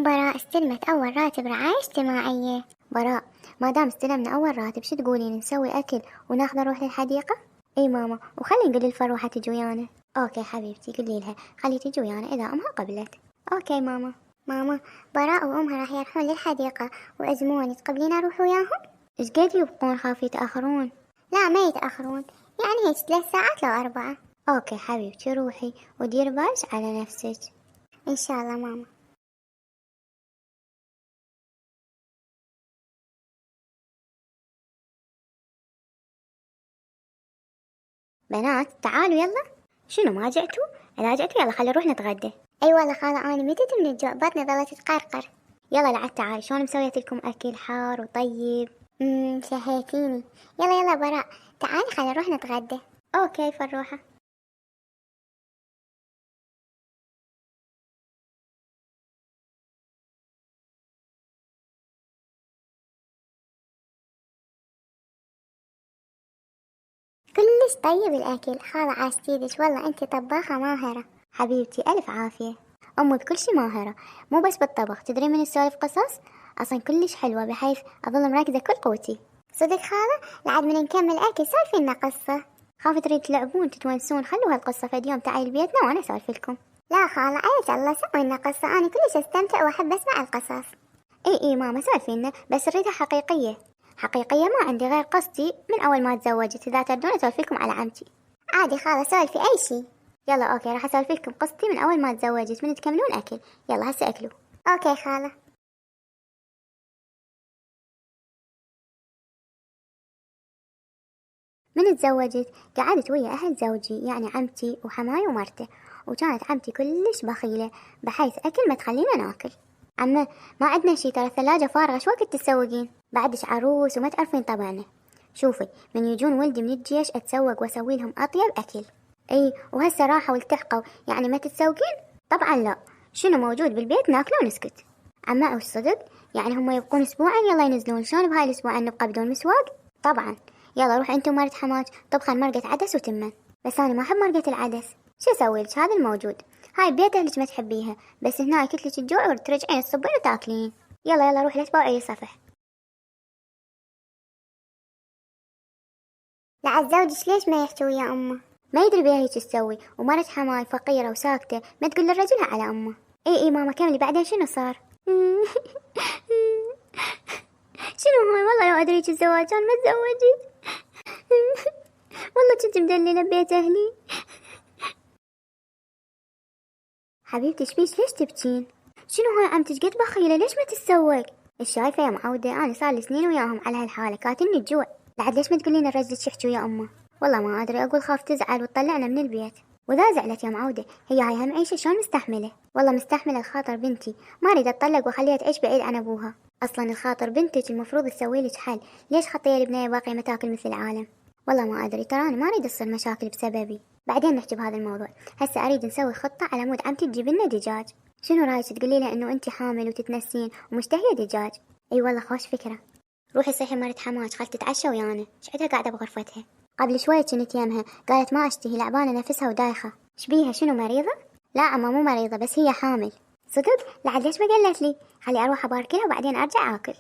براء استلمت أول راتب رعاية اجتماعية. براء، ما دام استلمنا أول راتب شو تقولين نسوي أكل وناخذ نروح للحديقة؟ اي ماما، وخلي نقول للفروحة تجي ويانا. اوكي حبيبتي، قولي لها خلي تجي ويانا إذا أمها قبلت. اوكي ماما. ماما، براء وأمها راح يروحون للحديقة وعزموني، تقبلين أروح وياهم؟ إيش قد يبقون؟ خاف يتأخرون. لا ما يتأخرون، يعني هيك 3 ساعات لو 4. اوكي حبيبتي، روحي ودير بالك على نفسك. إن شاء الله ماما. بنات تعالوا يلا. شنو ما جئتوا؟ إذا جئتوا يلا خلي نروح نتغدى. أي والله خالة أنا متت من الجوع، بطني ظلت تقرقر. يلا لعد تعالي، شلون مسويت لكم أكل حار وطيب. شهيتيني. يلا يلا براء تعالي خلي نروح نتغدى. اوكي فروحة. كلش طيب الأكل خالة، عاشتيدش والله أنت طباخة ماهرة. حبيبتي ألف عافية. أمي بكل شي ماهرة، مو بس بالطبخ، تدري من السوالف قصص أصلا كلش حلوة بحيث أظل مركزة كل قوتي. صدق خالة؟ لعد من نكمل أكل سولفي لنا قصة. خاف تريد تلعبون تتونسون، خلوا هالقصة فد يوم تعالي بيتنا وأنا أسولف لكم. لا خالة عيش الله سوي لنا قصة، أنا كلش أستمتع وأحب أسمع القصص. اي ماما سولفي لنا، بس اريدها حقيقية. حقيقية، ما عندي غير قصتي من أول ما تزوجت، إذا تردون أسولف لكم على عمتي. عادي خالة سولفي أي شي. يلا أوكي، راح أسولف لكم قصتي من أول ما تزوجت من تكملون أكل. يلا هسه أكلوا. أوكي خالة. من تزوجت قعدت ويا أهل زوجي، يعني عمتي وحماي ومرته، وكانت عمتي كلش بخيلة بحيث أكل ما تخلينا ناكل. عمه ما عندنا شي، ترى الثلاجة فارغة، شو وقت تسوقين؟ بعدش عروس وما تعرفين طبعنا. شوفي من يجون ولدي من الجيش أتسوق وأسوي لهم أطيب أكل. اي وهسه راحوا والتحقوا، يعني ما تتسوقين؟ طبعا لا، شنو موجود بالبيت ناكله ونسكت. عمه وش صدق؟ يعني هم يبقون أسبوعين يلا ينزلون، شلون بهاي الأسبوعين نبقى بدون مسواق؟ طبعا. يلا روح انت ومرت حماك طبخن مرقة عدس وتمن. بس انا ما احب مرقة العدس. شو اسوي لك؟ هذا الموجود. هاي بيت اهلك ما تحبيها، بس هنا يكتلك الجوع وترجعين تصبين وتاكلين. يلا يلا روح لا تبوعي صفح. لعد زوجك ليش ما يحكي ويا أمه؟ ما يدري بيها هيك تسوي، ومرت حماي فقيرة وساكتة ما تقول لرجلها على امه. اي ماما كملي بعدين شنو صار؟ شنو هاي؟ والله لو ادريك الزواج كان ما تزوجت. والله كنت مدللة ببيت أهلي. حبيبتي شبيش ليش تبكين؟ شنو هاي عمتك قد بخيلة ليش ما تتسوق؟ ايش شايفة يا معودة، أنا صار لي سنين وياهم على هالحالة كاتلني الجوع. بعد ليش ما تقولين لرجلك يحكي ويا أمه؟ والله ما أدري، أقول خاف تزعل وتطلعنا من البيت. وإذا زعلت يا معودة هي هاي هم عيشة شلون مستحملة؟ والله مستحملة الخاطر بنتي، ما أريد أتطلق وأخليها تعيش بعيد عن أبوها. أصلا الخاطر بنتك المفروض تسوي لك حل، ليش خطية البنية باقية ما تاكل مثل العالم؟ والله ما أدري، ترى أنا ما أريد تصير مشاكل بسببي. بعدين نحكي بهذا الموضوع، هسه أريد نسوي خطة على مود عمتي تجيب لنا دجاج. شنو رايك تقولي لها إنه أنت حامل وتتنسين ومشتهية دجاج؟ أي والله خوش فكرة. روحي صيحي مرت حماك خل تتعشى ويانا، شعدها قاعدة بغرفتها. قبل شوية كنت يمها قالت ما أشتهي، لعبانة نفسها ودايخة. شبيها شنو مريضة؟ لا عمى مو مريضة، بس هي حامل. صدق؟ لعد ليش ما قالت لي؟ خلي أروح أبارك لها وبعدين أرجع آكل.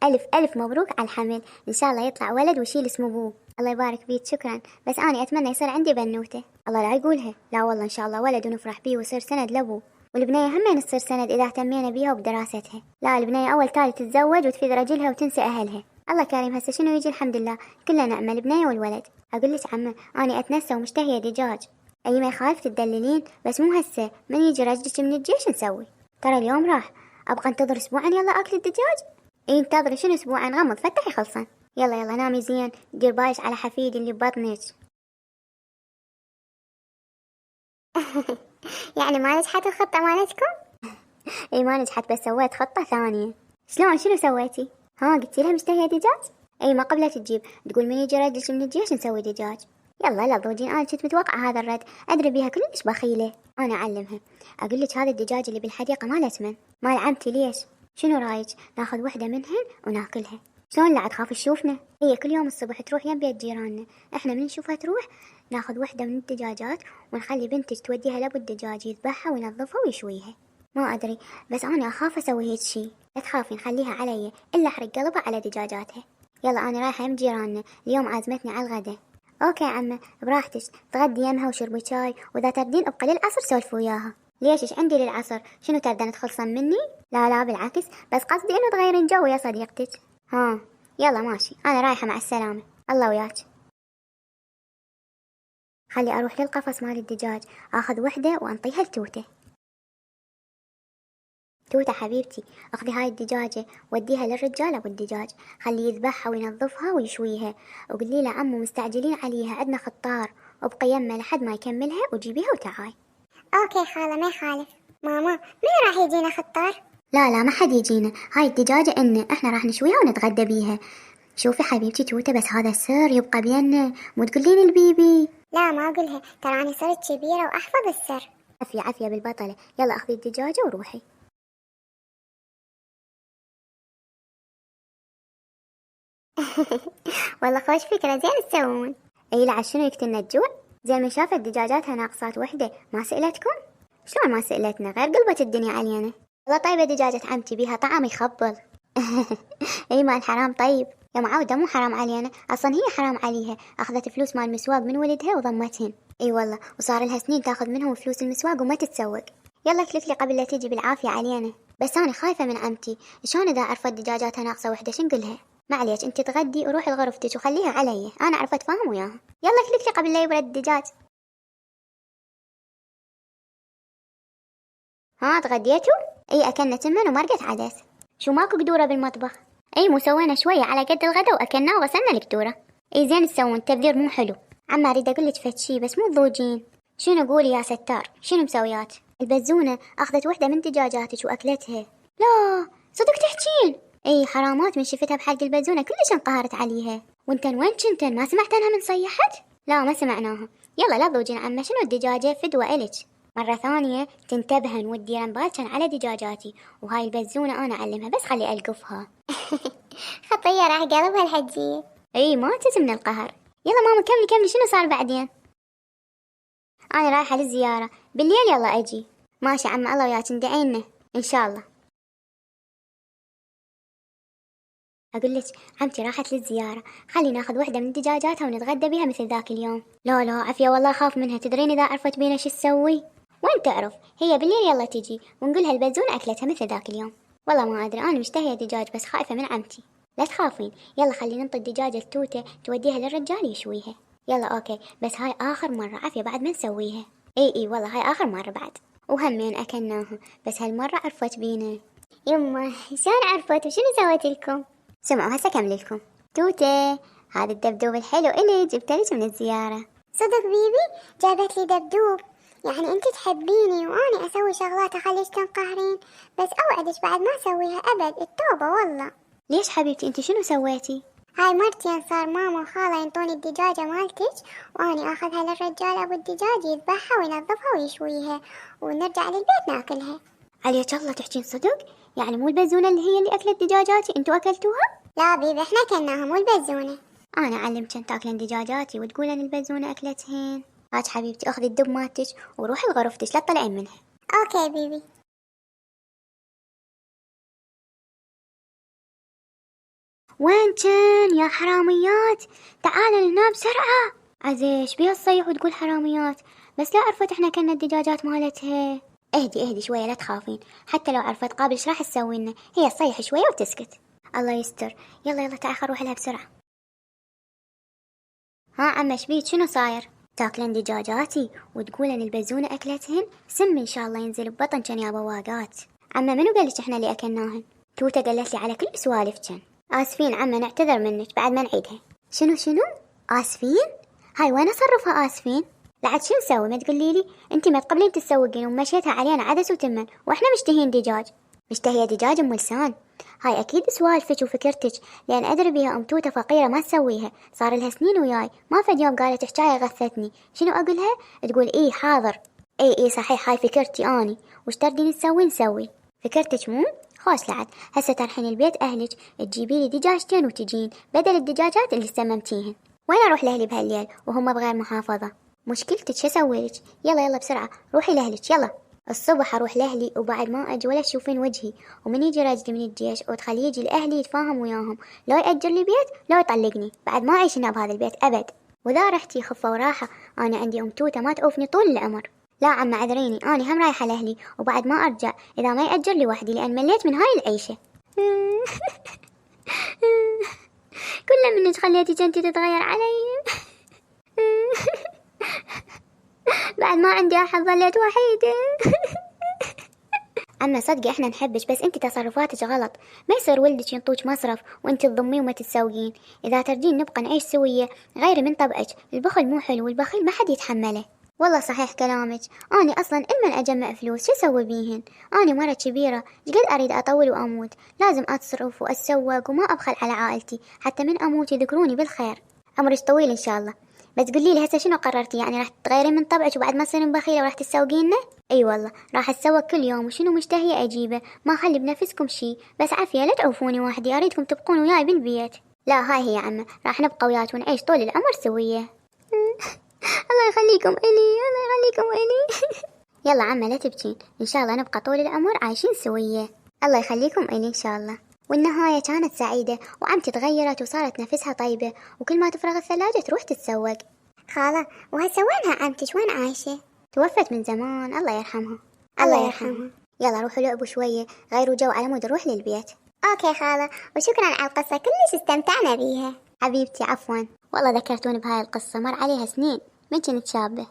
ألف ألف مبروك على الحمل، إن شاء الله يطلع ولد ويشيل اسم أبوه. الله يبارك بيك. شكرا، بس أنا أتمنى يصير عندي بنوتة. الله لا يقولها، لا والله إن شاء الله ولد ونفرح بيه ويصير سند لأبوه، والبنية همين تصير سند إذا اهتمينا بيها وبدراستها. لا البنية أول تالي تتزوج وتفيد رجلها وتنسى أهلها. الله كريم، هسه شنو يجي الحمد لله كلنا نعمة البنية والولد. أقول لك عمه أنا أتنسى ومشتهية دجاج. أي ما يخالف تدللين، بس مو هسه، من يجي رجلك من الجيش نسوي. ترى اليوم راح أبقى انتظر أسبوعين يلا أكل الدجاج. إيه انتظري شنو أسبوعين؟ غمض فتحي خلصان. يلا يلا نامي زين، دير بايش على حفيدي اللي ببطنك. يعني ما نجحت الخطة مالتكم؟ اي ما نجحت، بس سويت خطة ثانية. شلون؟ شنو سويتي؟ ها قلتي لها مشتهية دجاج؟ اي ما قبلت تجيب، تقول من يجي رجلك من الجيش نسوي دجاج. يلا لا ضوجين، انا كنت متوقعة هذا الرد، ادري بيها كلش بخيلة. انا اعلمها، اقول لك هذا الدجاج اللي بالحديقة مال اسمن مال عمتي، ليش؟ شنو رايك ناخذ وحدة منهن وناكلها؟ شلون لا تخاف تشوفنا؟ هي كل يوم الصبح تروح يم بيت جيراننا، احنا من نشوفها تروح ناخذ وحدة من الدجاجات ونخلي بنتك توديها لأبو الدجاج يذبحها وينظفها ويشويها. ما أدري، بس أنا أخاف أسوي هيك شي. لا تخافين، خليها علي، إلا أحرق قلبها على دجاجاتها. يلا أنا رايحة يم جيراننا، اليوم عازمتني على الغدا. أوكي عمه، براحتك، تغدي يمها وشربي شاي، وإذا تردين ابقي للعصر سولفوا وياها. ليش إيش عندي للعصر؟ شنو تردين تخلصن مني؟ لا لا بالعكس، بس قصدي إنه تغيرين جو يا صديقتك. ها يلا ماشي، أنا رايحة، مع السلامة، الله وياك. خلي أروح للقفص مال الدجاج، آخذ وحدة وأنطيها لتوتة. توتة حبيبتي، أخذي هاي الدجاجة وديها للرجال أبو الدجاج، خليه يذبحها وينظفها ويشويها، وقولي له عمو مستعجلين عليها، عندنا خطار، وابقي يمه لحد ما يكملها وجيبيها وتعاي. اوكي خالة ما يخالف. ماما مين راح يجينا خطار؟ لا لا، ما حد يجينا، هاي الدجاجة إن احنا راح نشويها ونتغدى بيها. شوفي حبيبتي توتة، بس هذا السر يبقى بيننا، مو تقولين البيبي. لا ما اقولها، ترى اني صرت كبيرة واحفظ السر. عافية عافية بالبطلة، يلا أخذي الدجاجة وروحي. والله خوش فكرة، زين تسوون. اي لعد شنو يقتلنا الجوع؟ زين من شافت دجاجاتها ناقصات وحدة ما سألتكم؟ شلون ما سألتنا؟ غير قلبت الدنيا علينا. والله طيبة دجاجة عمتي، بيها طعم يخبل. اي مال حرام طيب يا معودة، مو حرام علينا، اصلا هي حرام عليها، اخذت فلوس مال مسواق من ولدها وضمتهن. اي والله، وصار لها سنين تاخذ منهم فلوس المسواق وما تتسوق. يلا كلكلي قبل لا تجي بالعافية علينا. بس انا خايفة من عمتي، شلون اذا عرفت دجاجاتها ناقصة وحدة شنقلها؟ معليش، انت تغدي وروحي لغرفتك وخليها علي، انا اعرف اتفاهم وياها. يلا كلكلي قبل لا يبرد الدجاج. ها تغديتوا؟ اي اكلنا تمن ومرقة عدس. شو ماكو قدورة بالمطبخ؟ اي مو سوينا شوية على قد الغدا واكلنا وغسلنا القدورة. اي زين تسوون، التبذير مو حلو. عم اريد اقولك فد شي بس مو تضوجين. شنو قولي يا ستار، شنو مسويات؟ البزونة اخذت وحدة من دجاجاتك واكلتها. لا صدق تحجين؟ اي حرامات، من شفتها بحلق البزونة كلش انقهرت عليها. وانتن وين كنتن؟ ما سمعت عنها من صيحت؟ لا ما سمعناها. يلا لا تضوجين عمه، شنو الدجاجة فدوة الك. مرة ثانية تنتبهن وديرن بالكن على دجاجاتي، وهاي البزونة أنا أعلمها بس خلي ألقفها. خطية راح قلبها الحجية. اي ماتت من القهر. يلا ماما كملي شنو صار بعدين؟ أنا رايحة للزيارة بالليل، يلا أجي. ماشي عم، الله وياك، ندعينا إن شاء الله. أقول لك عمتي راحت للزيارة، خلي ناخذ وحدة من دجاجاتها ونتغدى بيها مثل ذاك اليوم. لا لا عافية، والله أخاف منها، تدرين إذا عرفت بينا شو تسوي؟ وين تعرف، هي بالليل يلا تجي ونقولها البزونة أكلتها مثل ذاك اليوم. والله ما أدري، أنا مشتهية دجاج بس خايفة من عمتي. لا تخافين، يلا خلي ننطي الدجاجة التوتة توديها للرجال يشويها. يلا أوكي، بس هاي آخر مرة عافية بعد ما نسويها. اي والله هاي آخر مرة بعد، وهمين أكلناها بس هالمرة عرفت بينا. يمه شلون عرفت وشنو سويت لكم؟ سمعوا هسه كمللكم. توتة، هذا الدبدوب الحلو إلي جبتلك من الزيارة. صدق بيبي جابت لي دبدوب؟ يعني انت تحبيني واني اسوي شغلات اخليك تنقهرين، بس اوعدك بعد ما اسويها ابد، التوبة والله. ليش حبيبتي انت شنو سويتي؟ هاي مرتين صار ماما وخالة ينطوني الدجاجة مالتك، واني اخذها للرجال ابو الدجاج يذبحها وينظفها ويشويها، ونرجع للبيت ناكلها. عليك الله تحكين صدق؟ يعني مو البزونة اللي أكلت دجاجاتي انتو أكلتوها؟ لا بيبي احنا كلناها مو البزونة. أنا أعلمكن تاكلن دجاجاتي وتقولن البزونة أكلتهن. هاك حبيبتي أخذي الدب مالتك وروحي لغرفتك لا تطلعين منها. اوكي بيبي. وين كان يا حراميات؟ تعالن هنا بسرعة. عزيش بيها تصيح وتقول حراميات، بس لا عرفت احنا كنا الدجاجات مالتها. اهدي شوية لا تخافين، حتى لو عرفت قابل ايش راح تسوي لنا، هي تصيح شوية وتسكت. الله يستر. يلا تعي خل روح لها بسرعة. ها عم شبيك شنو صاير؟ تاكلن دجاجاتي وتقولن البزونة أكلتهن؟ سم إن شاء الله ينزل ببطنكن يا بواقات. عمه منو قالك احنا اللي أكلناهن؟ توتة قالت لي على كل سوالفكن. آسفين عمه، نعتذر منك بعد ما نعيدها. شنو؟ آسفين؟ هاي وين أصرفها آسفين؟ لعد شو نسوي ما تقولي لي؟ انتي ما تقبلين تسوقين ومشيتها علينا عدس وتمن، واحنا مشتهين دجاج. مشتهية دجاج ام لسان. هاي اكيد سوالفك وفكرتك، لان ادري بيها ام توته فقيره ما تسويها، صار لها سنين وياي، ما فد يوم قالت حكايه غثتني. شنو اقولها؟ تقول اي حاضر. اي صحيح، هاي فكرتي اني، وش تردين نسوي. فكرتك مو خوش. لعد هسه ترحين البيت اهلك تجيبي لي دجاجتين وتجين بدل الدجاجات اللي سممتيهن. وين اروح لاهلي بهالليل وهم بغير محافظه؟ مشكلتك شو اسوي لك؟ يلا يلا بسرعة روحي لاهلك يلا. الصبح اروح لاهلي وبعد ما اجي ولا تشوفين وجهي، ومن يجي راجلي من الجيش وتخليه يجي لاهلي يتفاهم وياهم، لو يأجر لي بيت لو يطلقني، بعد ما اعيش هنا بهذا البيت ابد. وذا رحتي خفة وراحة، انا عندي ام توته ما توفني طول العمر. لا عم عذريني، انا هم رايحة لاهلي وبعد ما ارجع اذا ما يأجر لي وحدي لان مليت من هاي العيشة. كل منك خليتي جنتي تتغير علي. بعد ما عندي احد ظليت وحيدة. عمّا صدقي احنا نحبش بس انت تصرفاتك غلط، ما يصير ولدك ينطوك مصرف وانت تضميه وما تتسوقين. اذا ترجين نبقى نعيش سوية غيري من طبعك، البخل مو حلو والبخيل ما حد يتحمله. والله صحيح كلامك، اني اصلا المن اجمع فلوس شو اسوي بيهن؟ اني مرة كبيرة قد اريد اطول واموت، لازم اتصرف واتسوق وما ابخل على عائلتي حتى من اموت يذكروني بالخير. عمرك طويل ان شاء الله. بس قولي لي هسه شنو قررتي؟ يعني راح تغيرين من طبعك وبعد ما تصيرين بخيلة وراح تسوقيننا؟ اي والله راح اتسوق كل يوم وشنو مشتهية اجيبه، ما اخلي بنفسكم شي، بس عافية لا تعوفوني وحدي، اريدكم تبقون وياي بالبيت. لا هاي هي يا عمه، راح نبقى وياك ونعيش طول العمر سوية. الله يخليكم الي، الله يخليكم الي. يلا عمه لا تبكين، ان شاء الله نبقى طول العمر عايشين سوية. الله يخليكم الي ان شاء الله. والنهاية كانت سعيدة وعمتي تغيرت وصارت نفسها طيبة، وكل ما تفرغ الثلاجة تروح تتسوق. خالة وهسه وينها عمتك، وين عايشة؟ توفت من زمان الله يرحمها. الله يرحمها. يلا روحوا لعبوا شوية غيروا جو على مود نروح للبيت. اوكي خالة، وشكرا على القصة كلش استمتعنا بيها. حبيبتي عفوا، والله ذكرتوني بهاي القصة مر عليها سنين من كنت شابة.